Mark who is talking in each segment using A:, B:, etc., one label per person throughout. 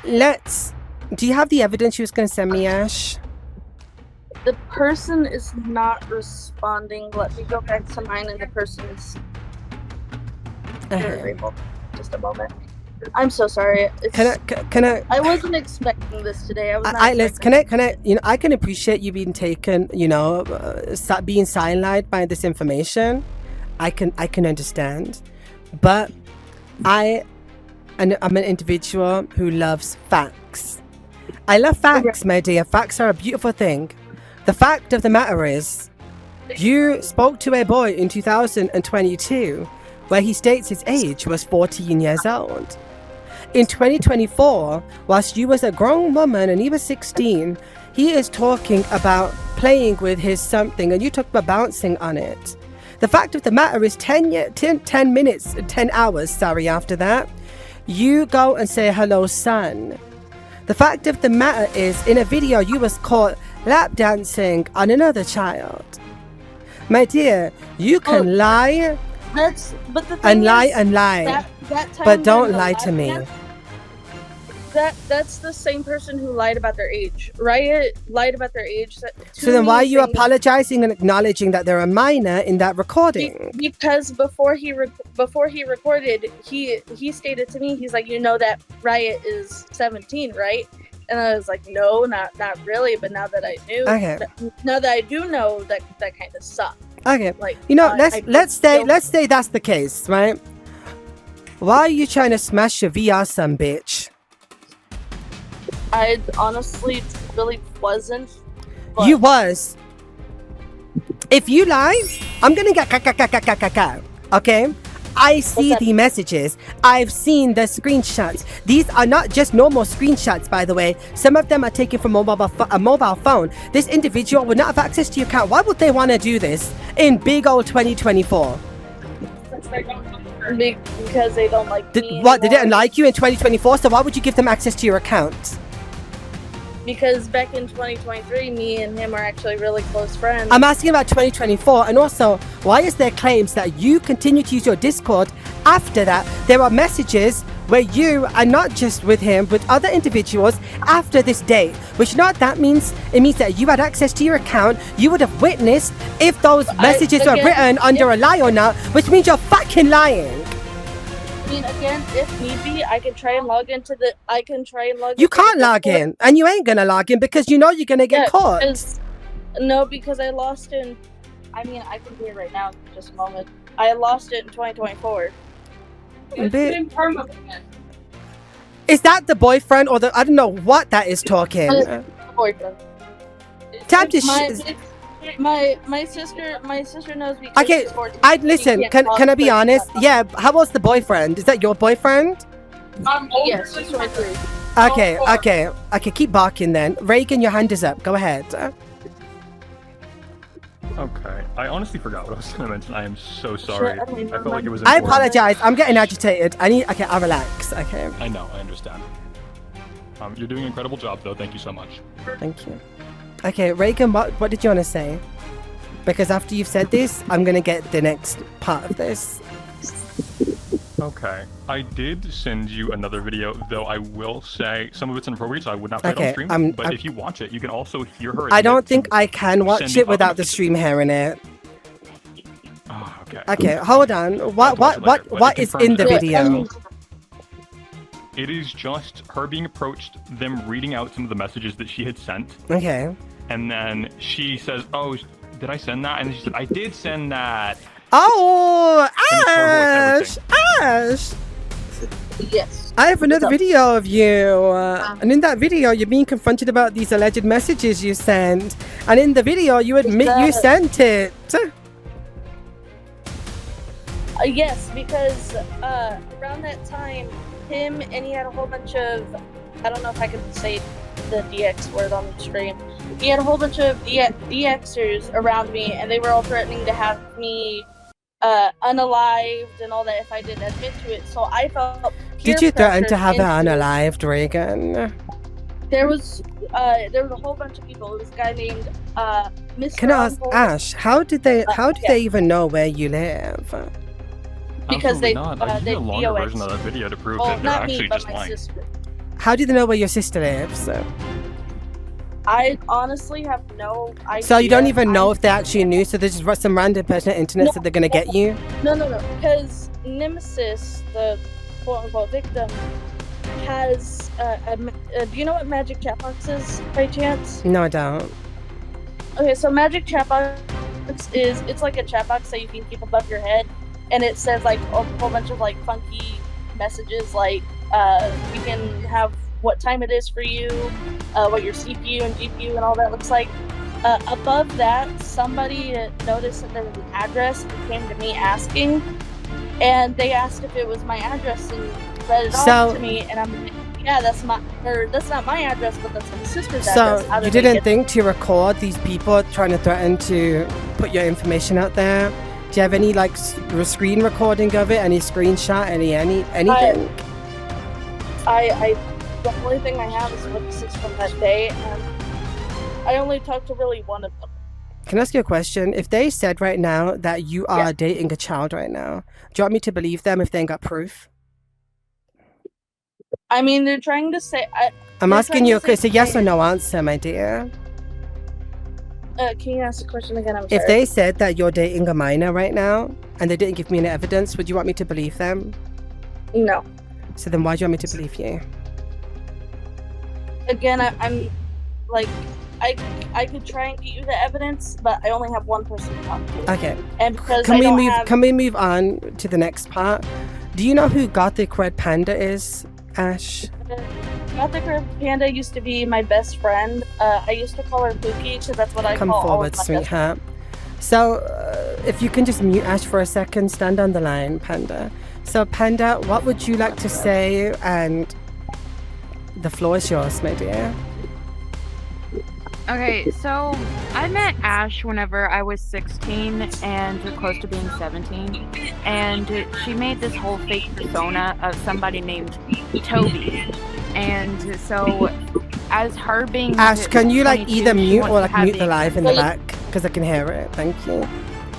A: Do you have the evidence you was going to send me, Ash?
B: The person is not responding. Let me go back to mine, and the person is variable. Just a moment. I'm so sorry.
A: Can I?
B: I wasn't expecting this today. I was not
A: Can I? You know, I can appreciate you being taken. You know, being sidelined by this information. I can understand, but I'm an individual who loves facts. I love facts, my dear. Facts are a beautiful thing. The fact of the matter is, you spoke to a boy in 2022 where he states his age was 14 years old. In 2024, whilst you was a grown woman and he was 16, he is talking about playing with his something and you talk about bouncing on it. The fact of the matter is 10 hours after that, you go and say, hello, son. The fact of the matter is, in a video, you was caught lap dancing on another child. My dear, you can lie and lie, but don't lie to me.
B: That's the same person who lied about their age. Riot lied about their age.
A: So then why are you apologizing and acknowledging that they're a minor in that recording?
B: Because before he recorded, he stated to me, he's like, you know that Riot is 17, right? And I was like, no, not really. But now that I knew, now that I do know, that kind of sucked.
A: Okay, like, you know, let's say that's the case, right? Why are you trying to smash your VR, some bitch?
B: I honestly really wasn't.
A: You was. If you lie, I'm gonna get okay? I see the messages. I've seen the screenshots. These are not just normal screenshots, by the way. Some of them are taken from a mobile phone. This individual would not have access to your account. Why would they want to do this in big old 2024?
B: Because they don't like me.
A: What? They didn't like you in 2024, so why would you give them access to your account?
B: Because back in 2023, me and him are actually really close friends.
A: I'm asking about 2024, and also, why is there claims that you continue to use your Discord after that? There are messages where you are not just with him, with other individuals after this date. Which, you know what that means? It means that you had access to your account. You would have witnessed if those messages were written under a lie or not, which means you're fucking lying.
B: I mean, again, if need be, I can try and log into the.
A: You can't log in, and you ain't gonna log in because you know you're gonna get caught.
B: Because I lost in. I mean, I can do it right now. In just a moment. I lost it in 2024.
A: Is that the boyfriend or the? I don't know what that is talking.
B: Boyfriend. My sister knows me.
A: Okay, listen. Can I be honest? Yeah. How was the boyfriend? Is that your boyfriend?
B: Yes, she's 23.
A: Okay. Keep barking then. Reagan, your hand is up. Go ahead.
C: Okay. I honestly forgot what I was going to mention. I am so sorry. I felt like it was important.
A: I apologize. I'm getting agitated. Okay, I'll relax. Okay.
C: I know. I understand. You're doing an incredible job, though. Thank you so much.
A: Thank you. Okay, Reagan, what did you want to say? Because after you've said this, I'm going to get the next part of this.
C: Okay. I did send you another video, though I will say some of it's inappropriate, so I would not play it on stream. But if you watch it, you can also hear her.
A: I don't think I can watch it without the stream hearing it.
C: Oh, okay.
A: Okay, hold on. What is in the video?
C: It is just her being approached, them reading out some of the messages that she had sent.
A: Okay.
C: And then she says, oh, did I send that? And she said, I did send that.
A: Oh, Ash!
B: Yes.
A: I have another video of you. And in that video, you're being confronted about these alleged messages you sent. And in the video, you admit you sent it.
B: Yes, because around that time, him and he had a whole bunch of, I don't know if I can say the DX word on the stream. He had a whole bunch of DXers around me, and they were all threatening to have me unalived and all that if I didn't admit to it. So I felt.
A: Did you threaten to have her unalived, Reagan?
B: There was a whole bunch of people. There was a guy named Mr.
A: Can I ask Ash? How did they even know where you live?
C: Because they did a longer version of that video to prove that they're actually just lying.
A: How do they know where your sister lives?
B: I honestly have no idea.
A: So you don't even know if they actually knew, so there's just some random person on the internet said they're gonna get you?
B: No. Because Nemesis, the quote-unquote victim, has do you know what magic chat box is by chance?
A: No, I don't.
B: Okay, so magic chat box it's like a chat box that you can keep above your head, and it says like a whole bunch of like funky messages, like you can have what time it is for you, what your CPU and GPU and all that looks like. Above that, somebody noticed that there was an address and came to me asking, and they asked if it was my address and read it off to me, and I'm like, yeah, that's not my address, but that's my sister's address.
A: So you didn't think to record these people trying to threaten to put your information out there? Do you have any like screen recording of it? Any screenshot? Anything?
B: The only thing I have is witnesses from that day, and I only talked to really one of them.
A: Can I ask you a question? If they said right now that you are dating a child right now, do you want me to believe them if they ain't got proof?
B: I mean, they're trying to say...
A: I'm asking you, it's a yes or no answer, my dear.
B: Can you ask the question again? I'm sorry.
A: If they said that you're dating a minor right now, and they didn't give me any evidence, would you want me to believe them?
B: No.
A: So then why do you want me to believe you?
B: Again, I'm like, I could try and get you the evidence, but I only have one person to talk to.
A: Okay.
B: And because
A: can we move on to the next part? Do you know who Gothic Red Panda is, Ash?
B: Gothic Red Panda used to be my best friend. I used to call her Pookie because that's what I call
A: Come forward, sweetheart. So, if you can just mute Ash for a second, stand on the line, Panda. So, Panda, what would you like to say? And the floor is yours, my dear.
D: Okay, so I met Ash whenever I was 16 and close to being 17, and she made this whole fake persona of somebody named Toby. And so, as her being
A: Ash, can you like either mute or like mute the live in the back? Because I can hear it. Thank you.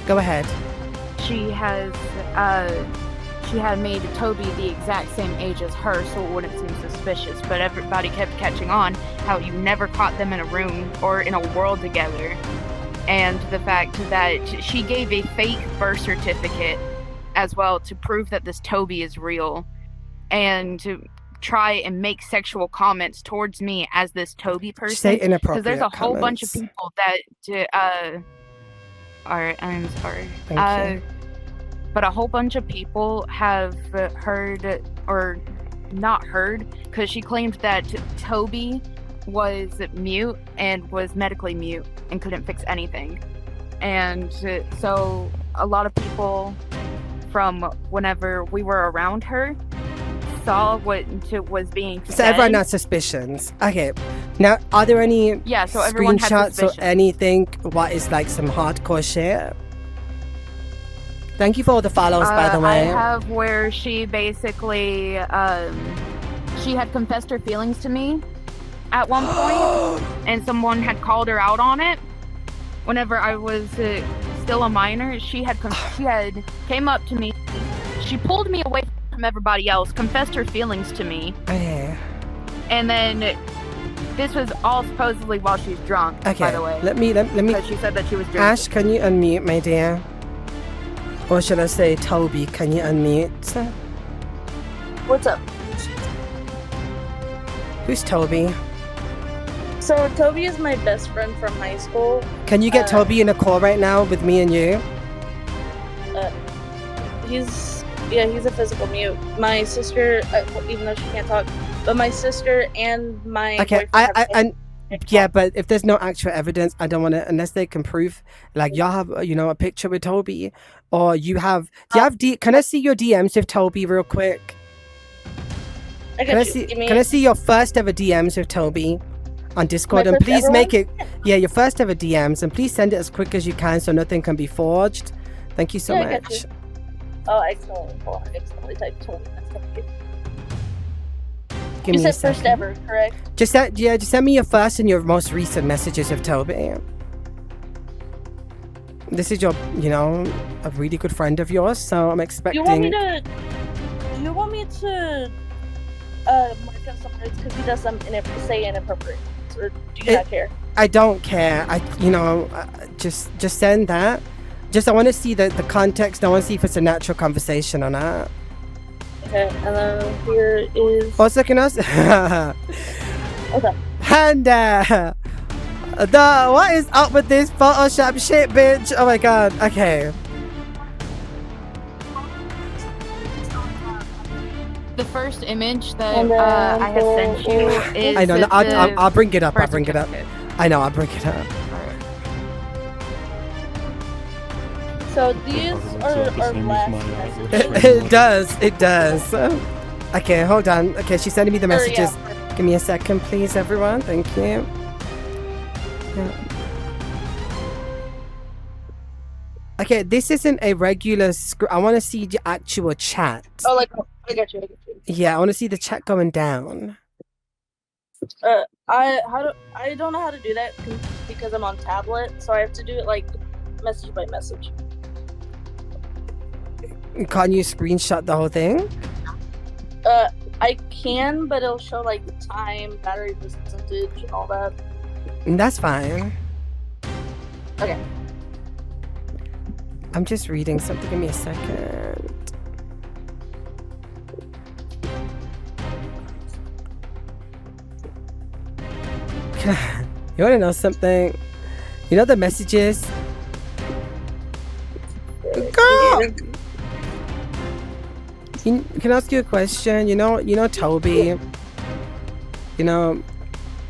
A: Go ahead.
D: She had made Toby the exact same age as her, so it wouldn't seem suspicious, but everybody kept catching on how you never caught them in a room or in a world together, and the fact that she gave a fake birth certificate as well to prove that this Toby is real, and to try and make sexual comments towards me as this Toby person.
A: Say inappropriate
D: because there's a whole bunch
A: comments.
D: of people that alright, I'm sorry.
A: Thank you.
D: But a whole bunch of people have heard, or not heard, because she claimed that Toby was mute and was medically mute and couldn't fix anything. And so a lot of people from whenever we were around her saw what was being said.
A: So everyone has suspicions. Okay. Now, are there any
D: so everyone had
A: screenshots or anything? What is like some hardcore shit? Thank you for all the follows, by the way.
D: I have where she basically, she had confessed her feelings to me at one point, and someone had called her out on it. Whenever I was still a minor, she had came up to me. She pulled me away from everybody else, confessed her feelings to me.
A: Okay.
D: And then this was all supposedly while she's drunk, by the way.
A: Let me.
D: Because she said that she was drinking.
A: Ash, can you unmute, my dear? Or should I say, Toby, can you unmute?
B: What's up?
A: Who's Toby?
B: So Toby is my best friend from high school.
A: Can you get Toby in a call right now with me and you?
B: He's a physical mute. My sister, even though she can't talk, but my sister and my boyfriend
A: yeah, but if there's no actual evidence, I don't want to, unless they can prove, like, y'all have, a picture with Toby, or you have, can I see your DMs with Toby real quick? Can I see your first ever DMs with Toby on Discord? And please make it, your first ever DMs, and please send it as quick as you can so nothing can be forged. Thank you so much.
B: I accidentally typed Toby.
A: Give
B: you
A: me
B: said first ever, correct?
A: Just send me your first and your most recent messages of Toby. This is your, a really good friend of yours, so I'm expecting.
B: Do you want me to mark up some words because he does some say inappropriate words, or do you not care?
A: I don't care. Just send that. Just I want to see the context. I want to see if it's a natural conversation or not.
B: Okay, and then here is.
A: Also, can I?
B: Okay.
A: Panda. What is up with this Photoshop shit, bitch? Oh my god. Okay.
D: The first image that I have sent you is.
A: I know. I'll bring it up. I'll bring it up. I know. I'll bring it up.
B: So these are last messages.
A: It does. Okay, hold on. Okay, she's sending me the messages. Yeah. Give me a second, please, everyone. Thank you. Yeah. Okay, this isn't a regular script. I want to see the actual chat.
B: Oh, like, I got you.
A: Yeah, I want to see the chat going down.
B: I don't know how to do that because I'm on tablet, so I have to do it like message by message.
A: Can't you screenshot the whole thing?
B: I can, but it'll show like the time, battery percentage, and all that.
A: That's fine.
B: Okay.
A: I'm just reading something. Give me a second. You want to know something? You know the messages? Girl! Can I ask you a question? You know Toby? You know...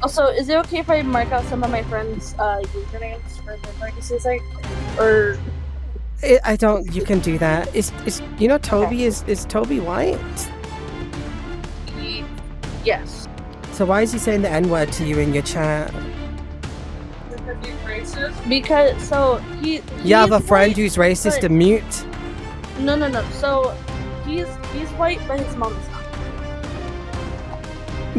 B: Also, is it okay if I mark out some of my friends' usernames for the legacy site? Or...
A: I don't... You can do that. You know Toby? Okay. Is Toby white?
B: Yes.
A: So why is he saying the N-word to you in your chat?
B: Because he's racist? Because, so,
A: you have a friend who's racist and mute?
B: No. So... He's white, but his mom is not.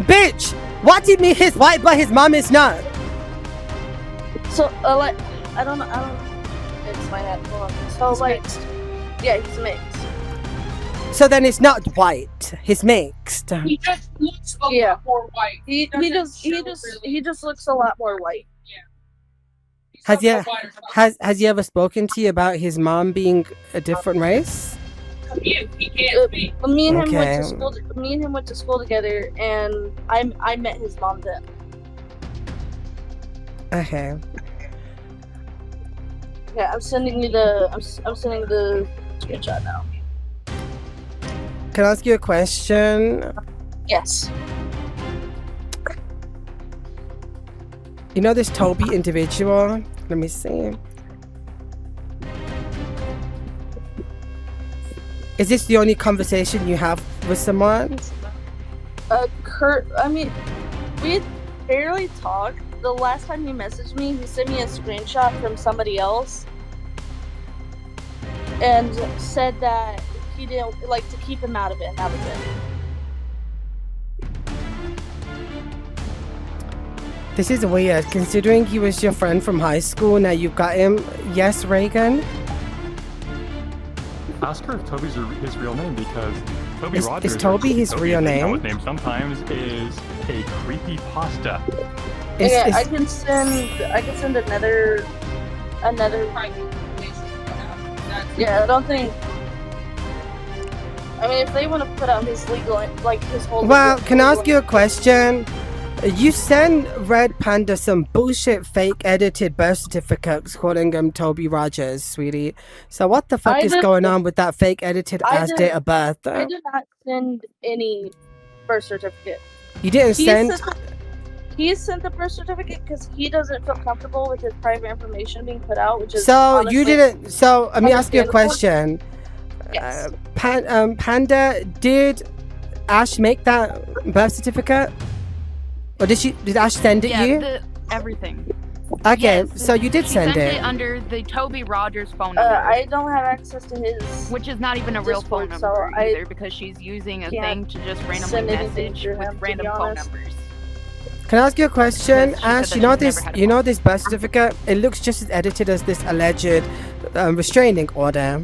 A: Bitch! What do you mean he's white, but his mom is not?
B: So, like, I don't explain that. So, he's like, mixed. Yeah, he's mixed.
A: So then it's not white. He's mixed.
B: He just looks a lot more white. He just looks a lot more white.
A: Yeah. Has he ever spoken to you about his mom being a different race?
B: He can't speak. Me and him went to school together, and I met his mom then.
A: Okay.
B: Yeah, I'm sending the screenshot now.
A: Can I ask you a question?
B: Yes.
A: You know this Toby individual? Let me see. Is this the only conversation you have with someone?
B: I mean, we barely talked. The last time he messaged me, he sent me a screenshot from somebody else and said that he didn't like to keep him out of it, and that was it.
A: This is weird, considering he was your friend from high school. Now you've got him. Yes, Reagan?
C: Ask her if Toby's his real name, because Toby Rogers.
A: Is Toby his real name?
C: His name sometimes is a creepy pasta.
B: I can send another. Yeah, I don't think. I mean, if they want to put out his legal, like his whole.
A: Well, can I ask you a question? You send Red Panda some bullshit fake edited birth certificates calling him Toby Rogers, sweetie. So what the fuck is going on with that fake edited ass date of birth?
B: I did not send any birth certificate.
A: You didn't send?
B: He sent the birth certificate because he doesn't feel comfortable with his private information being put out, which is
A: so
B: honestly,
A: you didn't. So let me ask you a question.
B: Yes.
A: Panda, did Ash make that birth certificate? Or did Ash send it you?
D: Everything.
A: Okay,
D: yes,
A: so you did send it.
D: Under the Toby Rogers phone number.
B: I don't have access to his.
D: Which is not even a real phone number either, because she's using a thing to just randomly message with random phone numbers.
A: Can I ask you a question, yes, Ash? You know this birth certificate? It looks just as edited as this alleged restraining order.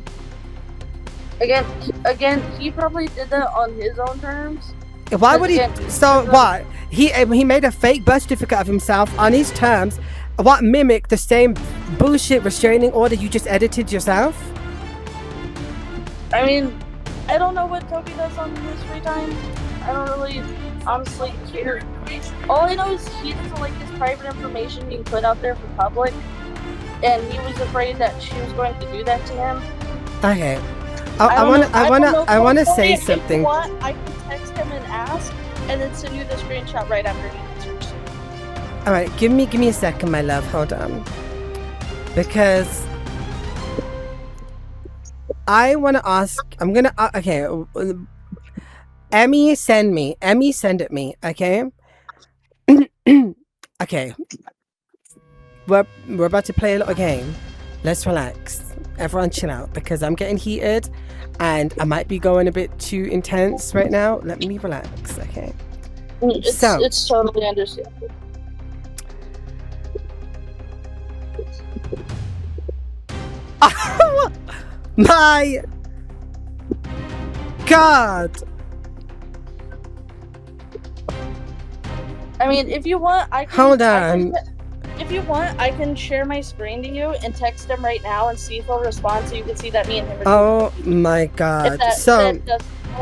B: Again, he probably did that on his own terms.
A: Why would he? So what? He made a fake birth certificate of himself on his terms. What mimic the same bullshit restraining order you just edited yourself?
B: I mean, I don't know what Toby does on his free time. I don't really, honestly, care. All I know is he doesn't like his private information being put out there for public, and he was afraid that she was going to do that to him.
A: Okay. I want to say something.
B: If you want, I can text him and ask, and then send you the screenshot right after he answers.
A: All right, give me a second, my love. Hold on, because I want to ask. I'm gonna. Okay. Emmy, send it me. Okay. Okay. We're about to play a little game. Let's relax. Everyone chill out because I'm getting heated and I might be going a bit too intense right now. Let me relax, okay?
B: It's totally understandable.
A: Oh my God!
B: I mean, if you want, I can...
A: Hold on.
B: If you want, I can share my screen to you and text him right now and see if he'll respond so you can see that me and him are...
A: Oh my God.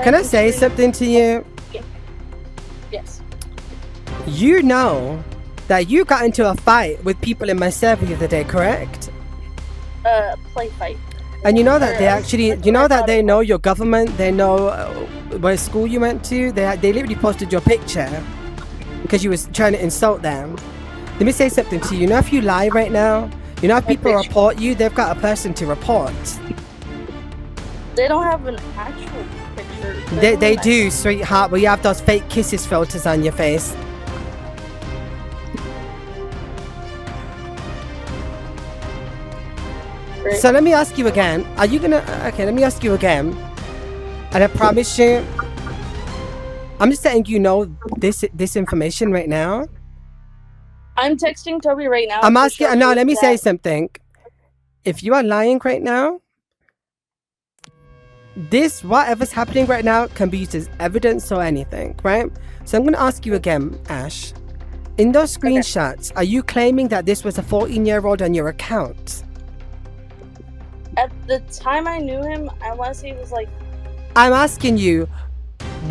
A: Can I say something to you?
B: Yeah. Yes.
A: You know that you got into a fight with people in my server the other day, correct?
B: Play fight.
A: And you know that they actually, you know that they know your government, they know what school you went to, they literally posted your picture because you was trying to insult them. Let me say something to you. You know, if you lie right now, you know, if people report you, they've got a person to report.
B: They don't have an actual picture.
A: They do, sweetheart, but you have those fake kisses filters on your face. Right. So let me ask you again. Are you gonna... Okay, let me ask you again. And I promise you, I'm just letting you know this information right now.
B: I'm texting Toby right now.
A: I'm asking... No, let me say something. If you are lying right now, whatever's happening right now can be used as evidence or anything, right? So I'm going to ask you again, Ash. In those screenshots, are you claiming that this was a 14-year-old on your account?
B: At the time I knew him, I want to say it was like...
A: I'm asking you,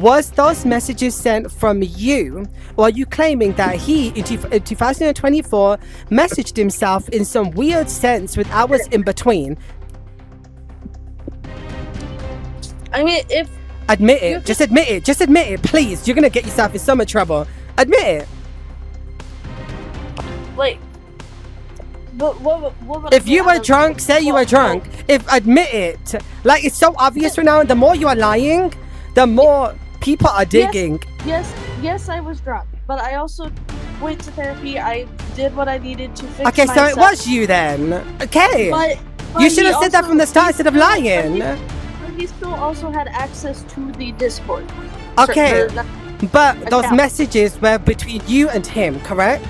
A: was those messages sent from you, or are you claiming that he, in 2024, messaged himself in some weird sense with hours in between?
B: I mean, if...
A: Admit it. Just admit it. Just admit it, please. You're going to get yourself in so much trouble. Admit it.
B: Like... But what
A: if you were drunk, say you were drunk. Admit it. Like, it's so obvious right now. The more you are lying, the more people are digging.
B: Yes, I was drunk. But I also went to therapy. I did what I needed to fix myself.
A: Okay, so it was you then. Okay. But you should have said that from the start instead of lying.
B: But he still also had access to the Discord.
A: Okay. But those messages were between you and him, correct?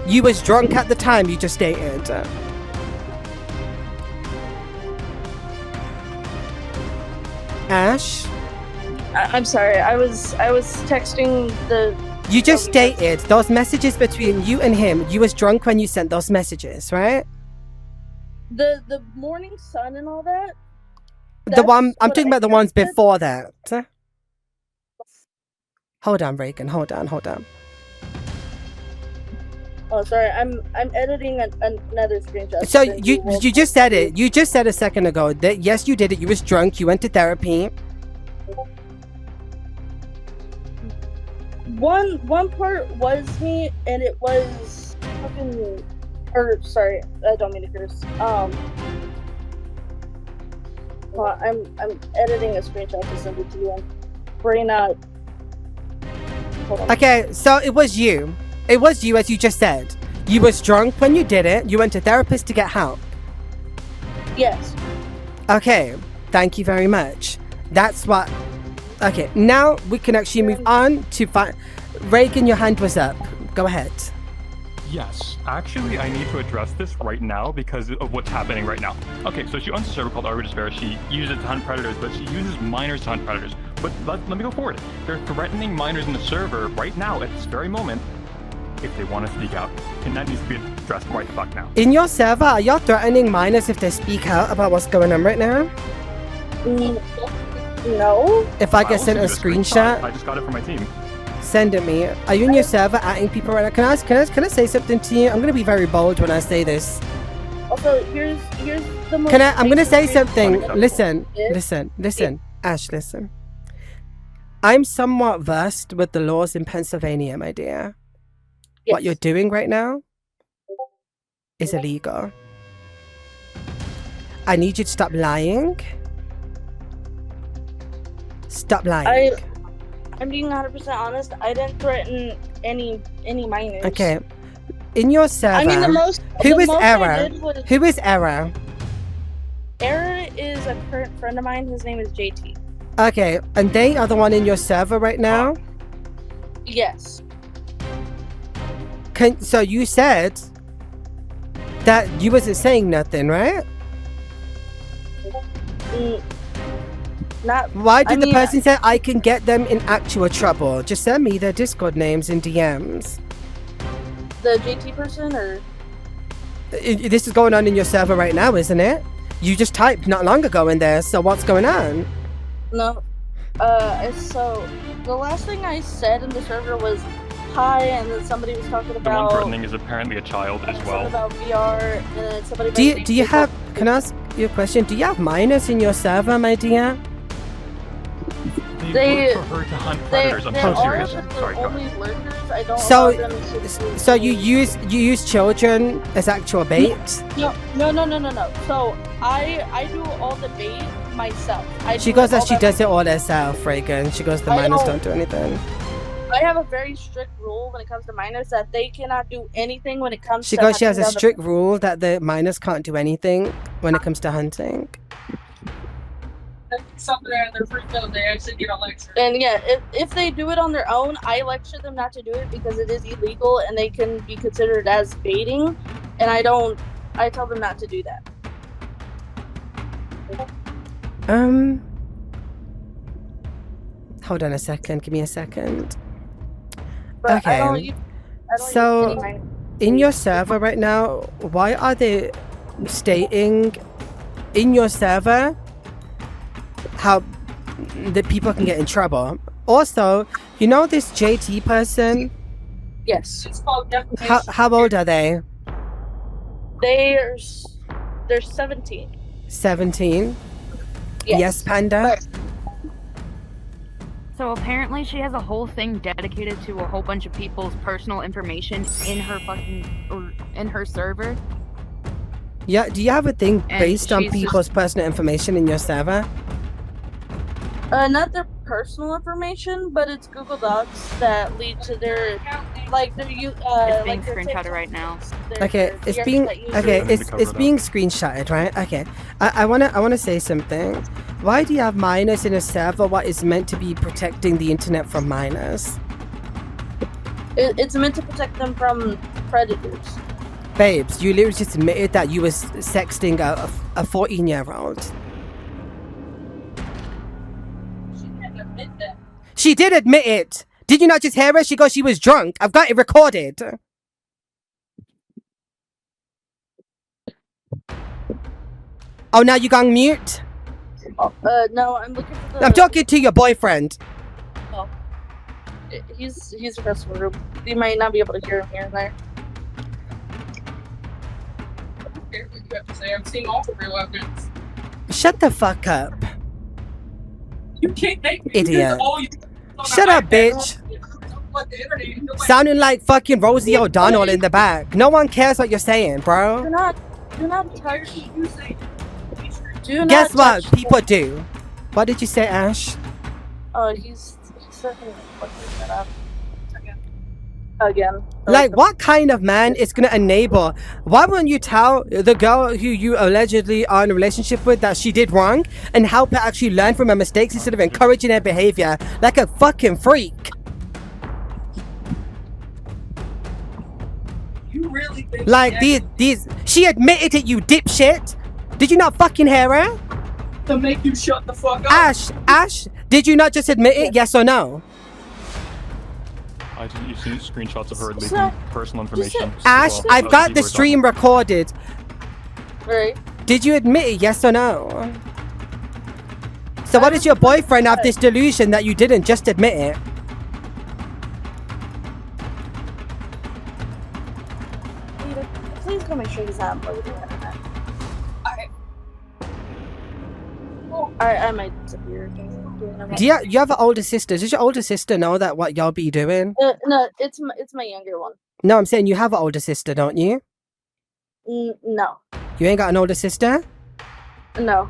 A: You was drunk at the time you just stated. Ash?
B: I'm sorry, I was texting the...
A: You just stated those messages between you and him, you was drunk when you sent those messages, right?
B: The morning sun and all that?
A: I'm talking about the ones before that. Hold on, Reagan, hold on.
B: Oh, sorry. I'm editing another screenshot.
A: So you just said it. You just said a second ago that yes, you did it. You was drunk. You went to therapy.
B: One part was me, and it was fucking. Or sorry, I don't mean to curse. Well, I'm editing a screenshot to send it to you. I'm brain out. Hold on.
A: Okay, so it was you. It was you, as you just said. You was drunk when you did it. You went to therapist to get help.
B: Yes.
A: Okay. Thank you very much. That's what... Okay. Now we can actually move on to... Reagan, your hand was up. Go ahead.
C: Yes. Actually, I need to address this right now because of what's happening right now. Okay, so she owns a server called Arbor Despair. She uses it to hunt predators, but she uses minors to hunt predators. but let me go forward. They're threatening minors in the server right now at this very moment if they want to speak out. And that needs to be addressed right the fuck now.
A: In your server, are y'all threatening minors if they speak out about what's going on right now?
B: No.
A: If I get sent a screenshot,
C: I just got it from my team.
A: Send it me. Are you in your server adding people right now? Can I say something to you? I'm gonna be very bold when I say this.
B: Also, here's the most.
A: I'm gonna say something. Listen. Ash, listen. I'm somewhat versed with the laws in Pennsylvania, my dear. Yes. What you're doing right now is illegal. I need you to stop lying. Stop lying.
B: I'm being 100% honest. I didn't threaten any minors.
A: Okay. In your server,
B: I mean,
A: who is Era? Who is Era?
B: Era is a current friend of mine. His name is JT.
A: Okay, and they are the one in your server right now?
B: Yes.
A: So you said that you wasn't saying nothing, right? Why did the person say I can get them in actual trouble? Just send me their Discord names in DMs.
B: The JT person, or?
A: This is going on in your server right now, isn't it? You just typed not long ago in there, so what's going on?
B: No. So the last thing I said in the server was hi, and then somebody was talking about...
C: The one threatening is apparently a child as well.
B: About VR, and then somebody...
A: Do you have... Can I ask you a question? Do you have minors in your server, my dear?
C: They work for her to hunt predators. I'm so serious. Sorry,
B: only lurkers. I don't
A: so you use children as actual bait?
B: No. So I do all the bait myself.
A: She goes that she does it all herself, Reagan. She goes the minors don't do anything.
B: I have a very strict rule when it comes to minors that they cannot do anything when it comes to...
A: She goes, she has a strict rule that the minors can't do anything when it comes to hunting.
E: Something there, they're free to they actually get a lecture.
B: And yeah, if they do it on their own, I lecture them not to do it because it is illegal and they can be considered as baiting. And I tell them not to do that.
A: Hold on a second. Give me a second.
B: But
A: okay. So, in your server right now, why are they stating in your server how the people can get in trouble? Also, you know this JT person?
B: Yes. It's called defamation.
A: How old are they?
B: They're 17.
A: 17? Yes, Panda?
D: So apparently she has a whole thing dedicated to a whole bunch of people's personal information in her in her server.
A: Yeah, do you have a thing based on people's personal information in your server?
B: Not their personal information, but it's Google Docs that lead to their, like their
D: it's being screenshotted right now.
A: Okay, it's being screenshotted, right? Okay, I wanna say something. Why do you have minors in a server? What is meant to be protecting the internet from minors?
B: It's meant to protect them from predators.
A: Babes, you literally just admitted that you was sexting a 14-year-old. She did admit it. Did you not just hear her? She goes, she was drunk. I've got it recorded. Oh, now you gone mute?
B: No, I'm looking for the...
A: I'm talking to your boyfriend.
B: Oh. He's across the room. You might not be able to hear him here and there.
E: You have to say, I'm seeing all the real evidence.
A: Shut the fuck up.
E: You can't make me.
A: Idiot. Shut up, bitch. Sounding like fucking Rosie O'Donnell in the back. No one cares what you're saying, bro.
B: Do not touch.
A: Guess what? People do. What did you say, Ash?
B: Oh, he's certainly fucking that up. Again.
A: Like, what kind of man is gonna enable? Why wouldn't you tell the girl who you allegedly are in a relationship with that she did wrong and help her actually learn from her mistakes instead of encouraging her behavior like a fucking freak?
E: You really think
A: like these she admitted it, you dipshit. Did you not fucking hear her?
E: to make you shut the fuck up.
A: Ash, did you not just admit it? Yes or no?
C: You've seen screenshots of her leaking personal information.
A: Ash, I've got the stream recorded.
B: Right.
A: Did you admit it? Yes or no? So why does your boyfriend have this delusion that you didn't just admit it?
B: Please go make sure he's not over the internet. I might disappear.
A: Do you have an older sister? Does your older sister know that what y'all be doing?
B: No, it's my younger one.
A: No, I'm saying you have an older sister, don't you?
B: No.
A: You ain't got an older sister?
B: No.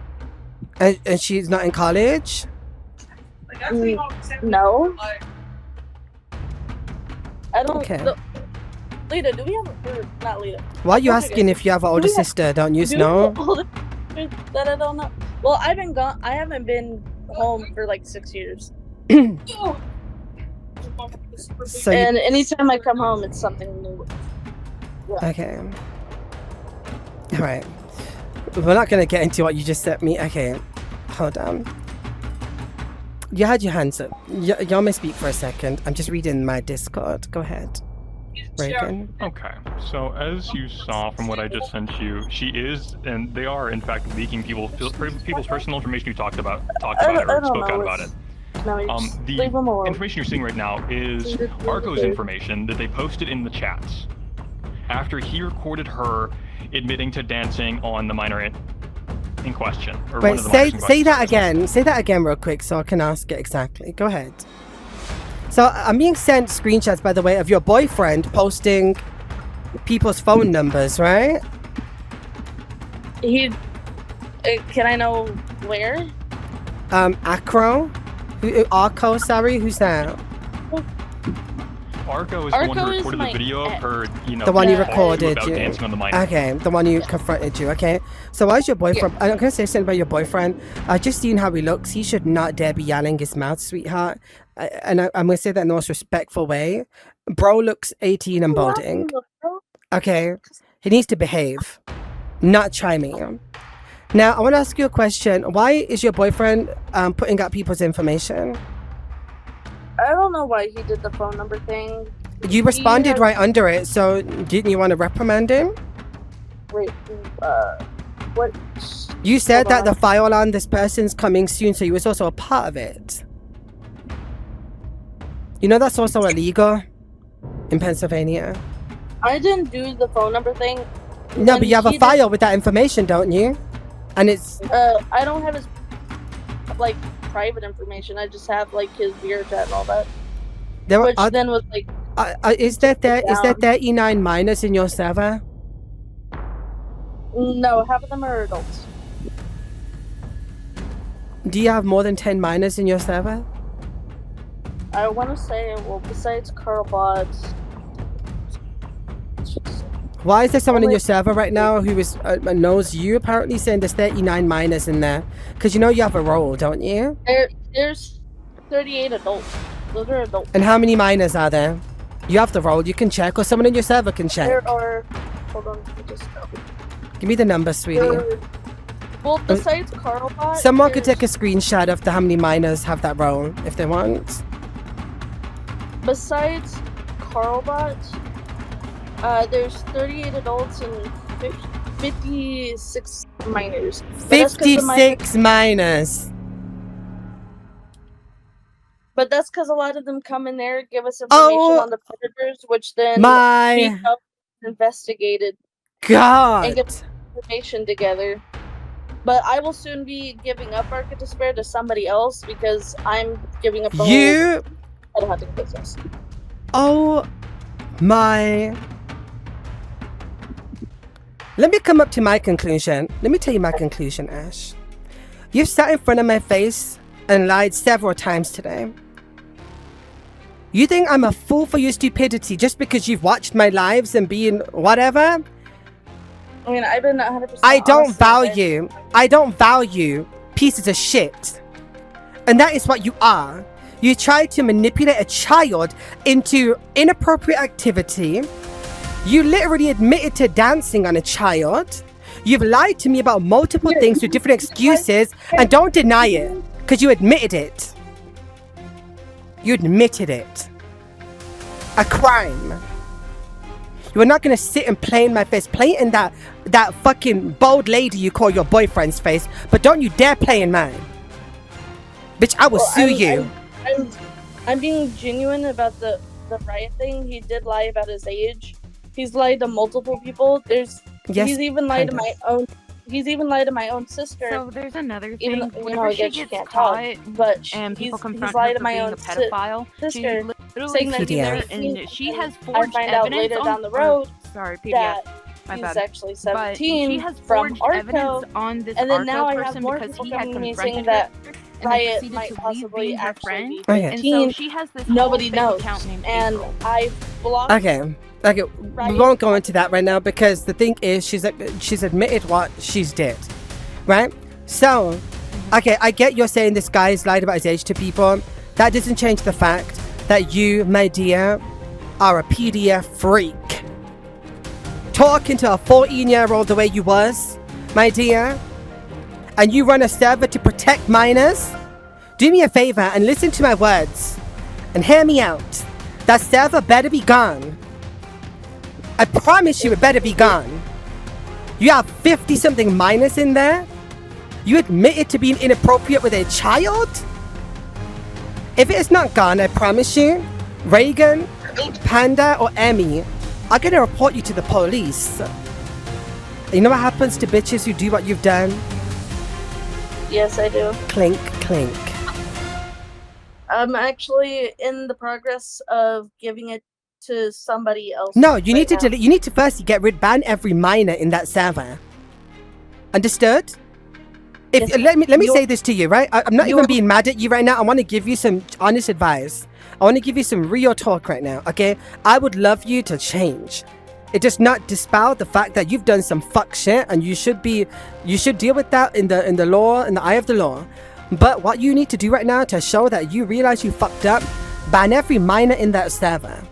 A: And she's not in college?
B: No. I don't.
A: Okay.
B: Lita, do we have? Or not Lita.
A: Why are you asking if you have an older sister? Don't you know?
B: That I don't know. Well, I've been gone. I haven't been home for like 6 years.
A: So
B: and anytime I come home, it's something new. Yeah.
A: Okay. All right. We're not gonna get into what you just sent me. Okay. Hold on. You had your hands up. Y'all may speak for a second. I'm just reading my Discord. Go ahead. Reagan.
C: Okay, so as you saw from what I just sent you, she is, and they are in fact leaking people's personal information. You talked about it or spoke out about it.
B: No,
C: the information you're seeing right now is Arco's information that they posted in the chats after he recorded her admitting to dancing on the minor in question. Or
A: wait, say that again. Say that again real quick so I can ask it exactly. Go ahead. So I'm being sent screenshots, by the way, of your boyfriend posting people's phone numbers, right?
B: Can I know where?
A: Arco, sorry, who's that?
C: Arco is the one who recorded the video of her,
A: the one who recorded you.
C: Dancing on the minor.
A: Okay, the one who confronted you, okay. So why is your boyfriend, I'm gonna say something about your boyfriend. I just seen how he looks. He should not dare be yelling his mouth, sweetheart. And I'm gonna say that in the most respectful way. Bro looks 18 and balding. Okay, he needs to behave, not try me. Now, I want to ask you a question. Why is your boyfriend putting out people's information?
B: I don't know why he did the phone number thing.
A: You responded right under it, so didn't you want to reprimand him?
B: Wait, what?
A: You said that the file on this person's coming soon, so you was also a part of it. You know that's also illegal in Pennsylvania.
B: I didn't do the phone number thing.
A: No, but you have a file with that information, don't you? And it's...
B: I don't have his, like, private information. I just have, like, his beer chat and all that. Which then was, like...
A: is there 39 minors in your server?
B: No, half of them are adults.
A: Do you have more than 10 minors in your server?
B: I want to say, well, besides Carlbot...
A: Why is there someone in your server right now who is knows you apparently saying there's 39 minors in there? Because you know you have a role, don't you?
B: There's 38 adults. Those are adults.
A: And how many minors are there? You have the role, you can check, or someone in your server can check.
B: There are... Hold on, just...
A: Give me the number, sweetie.
B: Well, besides Carlbot...
A: Someone could take a screenshot of how many minors have that role, if they want.
B: Besides Carlbot... there's 38 adults and 56 minors.
A: 56 minors!
B: But that's because a lot of them come in there, give us information on the predators, which then investigated.
A: God!
B: And get information together. But I will soon be giving up Arca Despair to somebody else because I'm giving up the whole hunting business.
A: Oh my... Let me come up to my conclusion. Let me tell you my conclusion, Ash. You've sat in front of my face and lied several times today. You think I'm a fool for your stupidity just because you've watched my lives and been whatever?
B: I mean, I've been 100%.
A: I don't value pieces of shit. And that is what you are. You try to manipulate a child into inappropriate activity. You literally admitted to dancing on a child. You've lied to me about multiple things with different excuses, and don't deny it, because you admitted it. You admitted it. A crime. You are not gonna sit and play in my face. Play in that fucking bold lady you call your boyfriend's face, but don't you dare play in mine. Bitch, I will sue you.
B: I'm being genuine about the riot thing. He did lie about his age. He's lied to multiple people. He's even lied to my own. He's even lied to my own sister.
D: So there's another thing.
B: Even
D: whenever she gets caught,
B: and
D: people confront
B: lied
D: her
B: to my
D: being
B: own
D: a pedophile,
B: sister,
D: literally
B: saying that
D: and she has
B: I
D: forged
B: find out
D: evidence
B: later down the road
D: that
B: he's
D: bad.
B: actually
D: But
B: 17
D: she has
B: from
D: forged
B: Arco,
D: evidence on this
B: and then
D: Arco
B: now I have
D: person
B: more
D: because
B: people
D: he had
B: coming to me
D: confronted
B: saying
D: her
B: that
D: and
B: Riot
D: proceeded
B: might
D: to leave
B: possibly
D: being her
B: actually
D: friend.
B: be
A: Okay.
D: And
B: 15.
D: so she has this
B: Nobody
D: whole fake
B: knows,
D: account named
B: and
D: April.
B: I blocked.
A: Okay, we won't go into that right now because the thing is she's admitted what she's did, right? So, okay, I get you're saying this guy's lied about his age to people. That doesn't change the fact that you, my dear, are a PDF freak. Talking to a 14-year-old the way you was, my dear, and you run a server to protect minors? Do me a favor and listen to my words and hear me out. That server better be gone. I promise you it better be gone. You have 50-something minors in there? You admitted to being inappropriate with a child? If it is not gone, I promise you, Reagan, Panda, or Emmy are gonna report you to the police. You know what happens to bitches who do what you've done?
B: Yes, I do.
A: Clink, clink.
B: I'm actually in the progress of giving it to somebody else.
A: No, you need to
B: now.
A: delete. You need to first ban every minor in that server. Understood? If
B: Yes,
A: let me say this to you, right? I'm not even being mad at you right now. I want to give you some honest advice. I want to give you some real talk right now, okay? I would love you to change. It does not dispel the fact that you've done some fuck shit, and you should deal with that in the law, in the eye of the law. But what you need to do right now to show that you realize you fucked up, ban every minor in that server.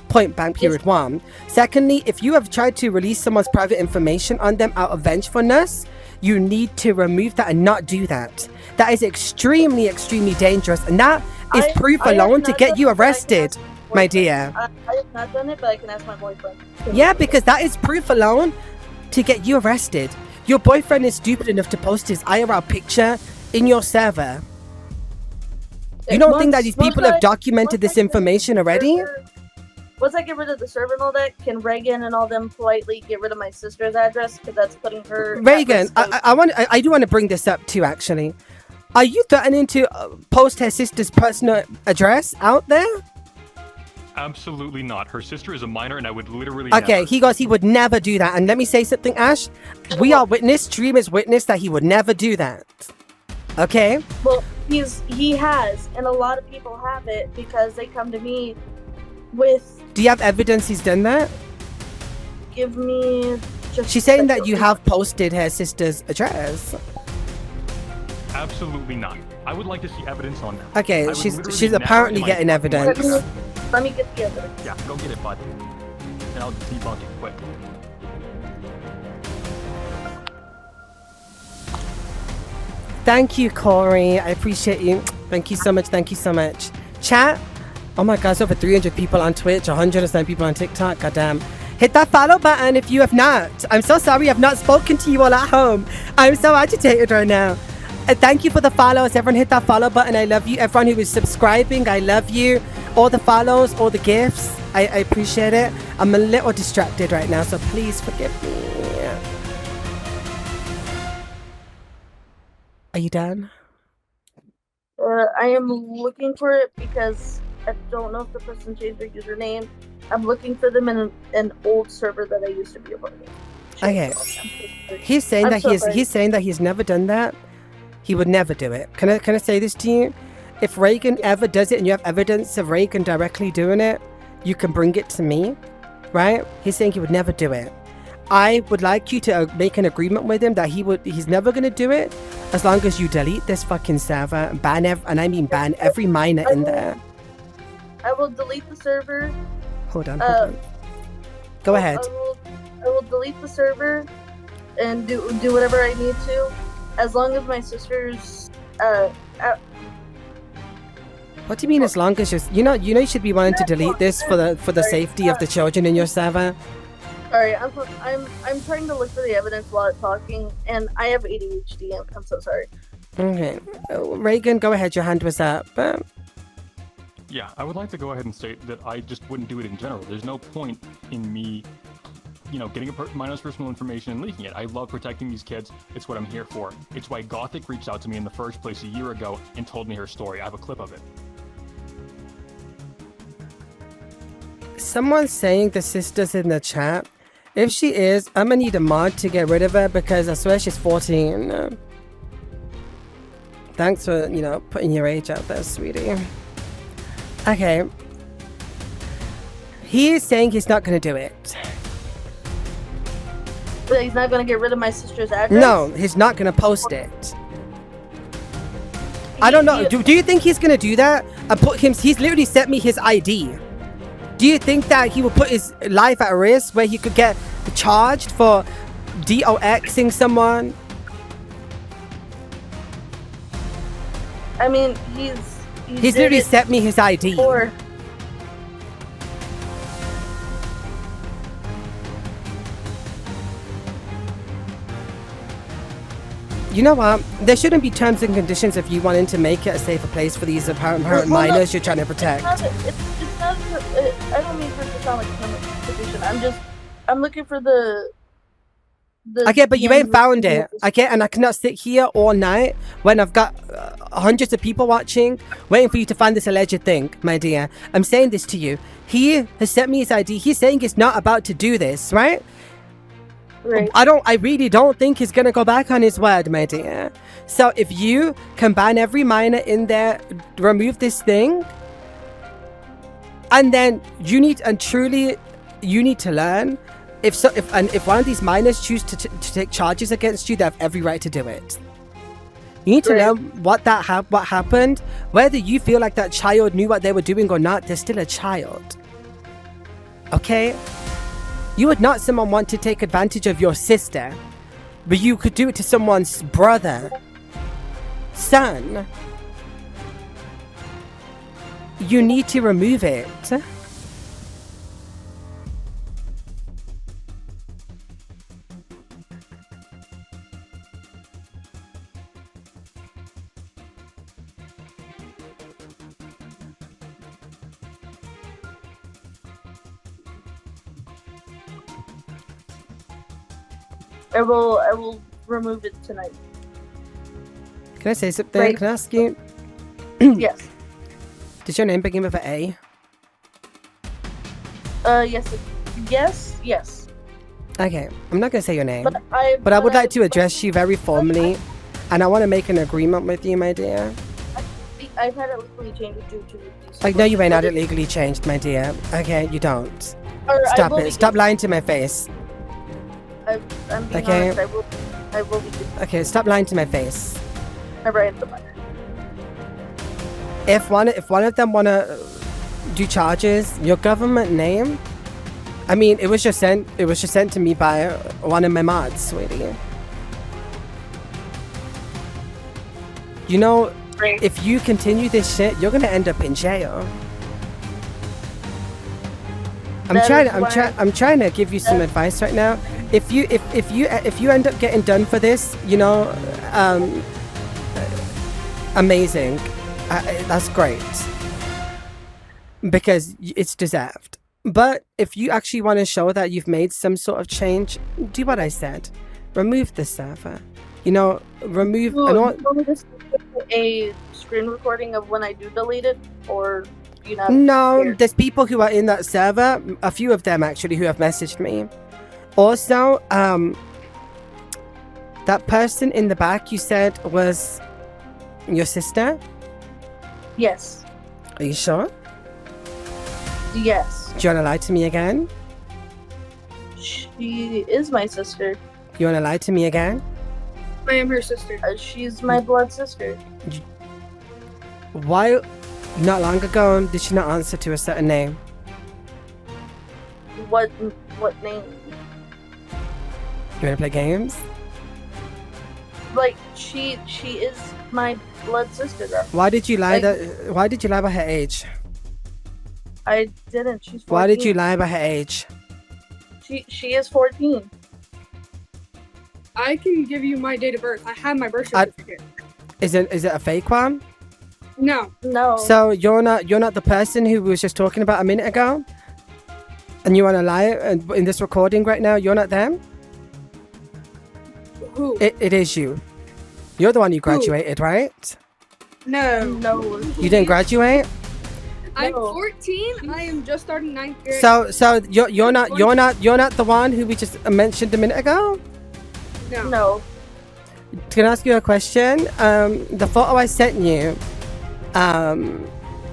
A: Point blank, period. One. Secondly, if you have tried to release someone's private information on them out of vengefulness, you need to remove that and not do that. That is extremely, extremely dangerous, and that is proof alone to get you arrested, my dear.
B: I have not done it, but I can ask my boyfriend.
A: Yeah, because that is proof alone to get you arrested. Your boyfriend is stupid enough to post his IRL picture in your server. You don't think that these people have documented this information already?
B: Once I get rid of the server and all that, can Reagan and all them politely get rid of my sister's address? Because that's putting her...
A: Reagan, I do want to bring this up too, actually. Are you threatening to post her sister's personal address out there?
C: Absolutely not. Her sister is a minor, and I would literally
A: Okay,
C: never.
A: he goes, he would never do that. And let me say something, Ash. We are witness, stream is witness that he would never do that. Okay?
B: Well, he has, and a lot of people have it because they come to me with...
A: Do you have evidence he's done that?
B: Give me just...
A: She's saying that you have posted her sister's address.
C: Absolutely not. I would like to see evidence on that.
A: Okay, she's apparently getting evidence.
B: Let me get the evidence.
C: Yeah, go get it, bud. And I'll debunk it quick.
A: Thank you, Corey. I appreciate you. Thank you so much. Thank you so much. Chat. Oh my God, it's over 300 people on Twitch, 100 people on TikTok. Goddamn. Hit that follow button if you have not. I'm so sorry I've not spoken to you all at home. I'm so agitated right now. Thank you for the follows. Everyone hit that follow button. I love you. Everyone who is subscribing, I love you. All the follows, all the gifts. I appreciate it. I'm a little distracted right now, so please forgive me. Are you done?
B: I am looking for it because I don't know if the person changed their username. I'm looking for them in an old server that I used to be a part of.
A: Okay. He's saying he's saying that he's never done that. He would never do it. Can I say this to you? If Reagan ever does it and you have evidence of Reagan directly doing it, you can bring it to me, right? He's saying he would never do it. I would like you to make an agreement with him that he's never going to do it as long as you delete this fucking server and ban every minor in there.
B: I will delete the server.
A: Hold on. Go ahead.
B: I will delete the server and do whatever I need to, as long as my sister's.
A: What do you mean as long as you should be wanting to delete this for the safety of the children in your server?
B: Alright, I'm trying to look for the evidence while I'm talking, and I have ADHD. I'm so sorry.
A: Okay, Reagan, go ahead. Your hand was up.
C: Yeah, I would like to go ahead and state that I just wouldn't do it in general. There's no point in me, getting a minor's personal information and leaking it. I love protecting these kids. It's what I'm here for. It's why Gothic reached out to me in the first place a year ago and told me her story. I have a clip of it.
A: Someone's saying the sister's in the chat. If she is, I'm gonna need a mod to get rid of her because I swear she's 14. Thanks for, putting your age out there, sweetie. Okay. He's saying he's not gonna do it.
B: But he's not gonna get rid of my sister's address?
A: No, he's not gonna post it. I don't know. Do you think he's gonna do that? He's literally sent me his ID. Do you think that he will put his life at risk where he could get charged for DOXing someone?
B: I mean,
A: he's literally sent me his ID.
B: Before.
A: You know what? There shouldn't be terms and conditions if you wanting to make it a safer place for these apparent minors you're trying to protect.
B: It's not, I don't mean for it to sound like a condition. I'm looking for the
A: okay, but you ain't found it. Okay, and I cannot sit here all night when I've got hundreds of people watching, waiting for you to find this alleged thing, my dear. I'm saying this to you. He has sent me his ID. He's saying he's not about to do this, right?
B: Right.
A: I really don't think he's gonna go back on his word, my dear. So if you combine every minor in there, remove this thing, and then you need to learn. If one of these minors choose to take charges against you, they have every right to do it. You need to learn what happened. Whether you feel like that child knew what they were doing or not, they're still a child. Okay? You would not someone want to take advantage of your sister, but you could do it to someone's brother, son. You need to remove it.
B: I will remove it tonight.
A: Can I say something?
B: Right.
A: Can I ask you?
B: Yes.
A: Does your name begin with an A?
B: Yes.
A: Okay, I'm not gonna say your name,
B: But I
A: would like to address you very formally, and I want to make an agreement with you, my dear.
B: I've had it legally changed due to these.
A: Like, no, you ain't had it legally changed, my dear. Okay, you don't. Stop it. Stop lying to my face.
B: I'm being
A: Okay.
B: honest. I will be.
A: Okay, stop lying to my face.
B: Never end the minor.
A: If one of them wanna do charges, your government name. I mean, it was just sent to me by one of my mods, sweetie. You know, if you continue this shit, you're gonna end up in jail. I'm trying to give you some advice right now. If you end up getting done for this, amazing. That's great. Because it's deserved. But if you actually want to show that you've made some sort of change, do what I said. Remove the server. Remove...
B: a screen recording of when I do delete it, or
A: No, there's people who are in that server, a few of them actually, who have messaged me. Also, that person in the back you said was your sister?
B: Yes.
A: Are you sure?
B: Yes.
A: Do you want to lie to me again?
B: She is my sister.
A: You want to lie to me again?
E: I am her sister.
B: She's my blood sister.
A: Why, not long ago, did she not answer to a certain name?
B: What name?
A: You want to play games?
B: Like, she is my blood sister, though.
A: Why did you lie?
B: Like-
A: Why did you lie about her age?
B: I didn't. She's 14.
A: Why did you lie about her age?
B: She is 14.
F: I can give you my date of birth. I have my birth certificate.
A: Is it a fake one?
F: No.
B: No.
A: So you're not the person who we was just talking about a minute ago, and you want to lie in this recording right now? You're not them.
F: Who?
A: It is you. You're the one who graduated, right?
F: No.
B: No.
A: You didn't graduate.
F: I'm
B: No.
F: 14. I am just starting 9th grade.
A: So you're not the one who we just mentioned a minute ago.
F: No.
B: No.
A: Can I ask you a question? The photo I sent you, I'm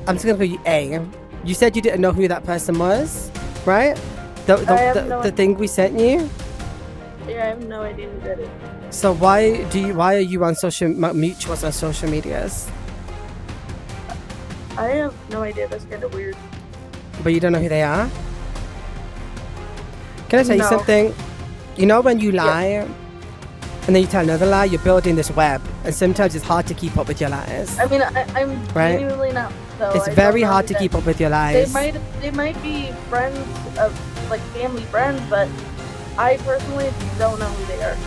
A: just gonna call you A. You said you didn't know who that person was, right? The thing we sent you.
B: Yeah, I have no idea who that is.
A: So why are you on mutuals on social medias?
B: I have no idea. That's kind of weird.
A: But you don't know who they are? Can I tell you
B: No.
A: something? You know when you lie and then you tell another lie, you're building this web, and sometimes it's hard to keep up with your lies.
B: I mean, I'm
A: Right?
B: genuinely not. Though.
A: It's
B: I
A: very
B: don't know
A: hard
B: who
A: to keep
B: that-
A: up with your lies.
B: They might be friends of, like, family friends, but I personally don't know who they are.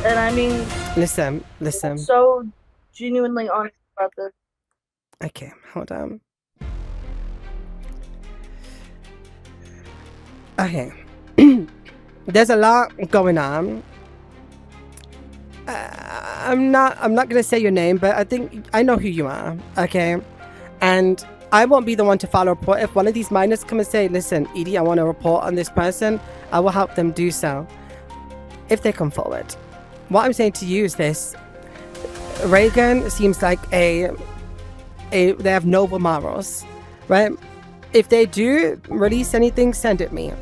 B: And I mean,
A: Listen.
B: I'm so genuinely honest about this.
A: Okay, hold on. Okay. There's a lot going on. I'm not gonna say your name, but I think I know who you are. Okay, and I won't be the one to file a report. If one of these minors come and say, "Listen, Edie, I want to report on this person," I will help them do so if they come forward. What I'm saying to you is this: Reagan seems like they have noble morals, right? If they do release anything, send it me.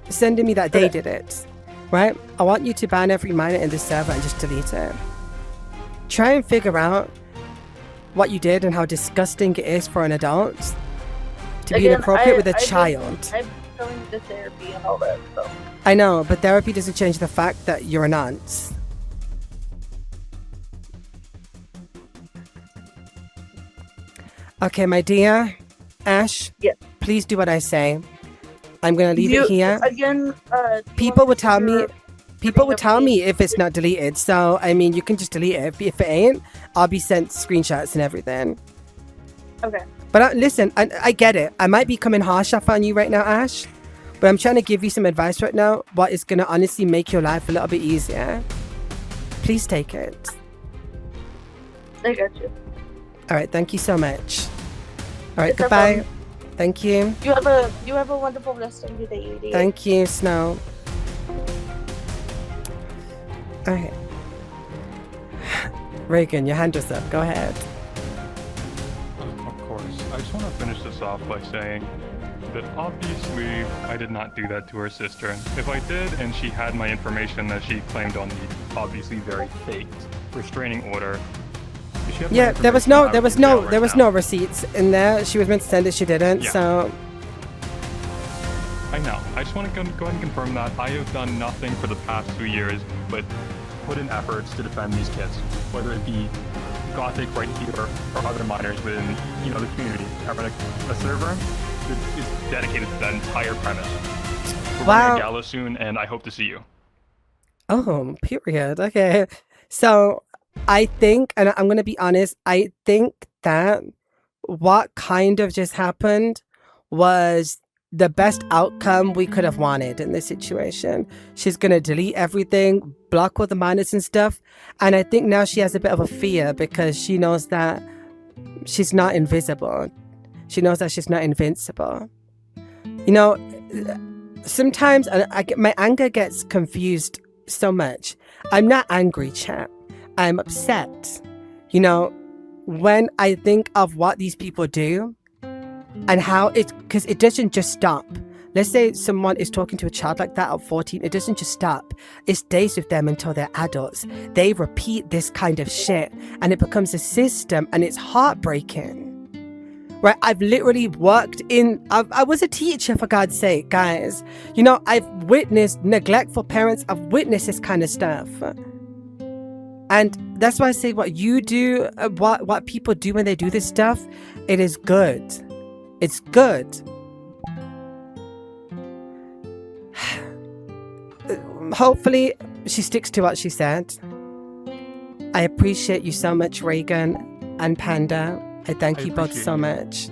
A: Send it me that they did it, right? I want you to ban every minor in this server and just delete it. Try and figure out what you did and how disgusting it is for an adult to be
B: Again,
A: inappropriate with a
B: I've been-
A: child.
B: I've been going to therapy and all that, so.
A: I know, but therapy doesn't change the fact that you're an aunt. Okay, my dear Ash.
B: Yes.
A: Please do what I say. I'm gonna leave it here.
B: Again,
A: People would tell me. People would tell me if it's not deleted. So I mean, you can just delete it. If it ain't, I'll be sent screenshots and everything.
B: Okay.
A: But listen, I get it. I might be coming harsh off on you right now, Ash. But I'm trying to give you some advice right now. What is gonna honestly make your life a little bit easier. Please take it.
B: I got you.
A: All right. Thank you so much. All right.
B: It's no
A: Goodbye.
B: problem.
A: Thank you.
B: You have a wonderful rest of your day, Edie.
A: Thank you, Snow. Okay. Reagan, your hand is up. Go ahead.
C: Of course. I just want to finish this off by saying that obviously I did not do that to her sister. If I did, and she had my information that she claimed on the obviously very faked restraining order. if she had my
A: Yeah, there was
C: information, I
A: no
C: would be in jail right
A: no
C: now.
A: receipts in there. She was meant to send it, she didn't.
C: Yeah.
A: So
C: I know. I just want to go ahead and confirm that I have done nothing for the past 2 years but put in efforts to defend these kids, whether it be Gothic right here or other minors within, the community. I run a server that is dedicated to that entire premise. We're running a gala soon, and I hope to see you.
A: oh, period. Okay. So I think, and I'm gonna be honest, I think that what kind of just happened was the best outcome we could have wanted in this situation. She's gonna delete everything, block all the minors and stuff, and I think now she has a bit of a fear because she knows that she's not invisible. She knows that she's not invincible. Sometimes my anger gets confused so much. I'm not angry, chat. I'm upset. When I think of what these people do, and how because it doesn't just stop. Let's say someone is talking to a child like that at 14, it doesn't just stop. It stays with them until they're adults. They repeat this kind of shit, and it becomes a system, and it's heartbreaking. right? I've literally worked I was a teacher, for God's sake, guys. You know, I've witnessed neglectful parents. I've witnessed this kind of stuff. And that's why I say what you do, what people do when they do this stuff, it is good. It's good. Hopefully, she sticks to what she said. I appreciate you so much, Reagan and Panda. I thank you both so much.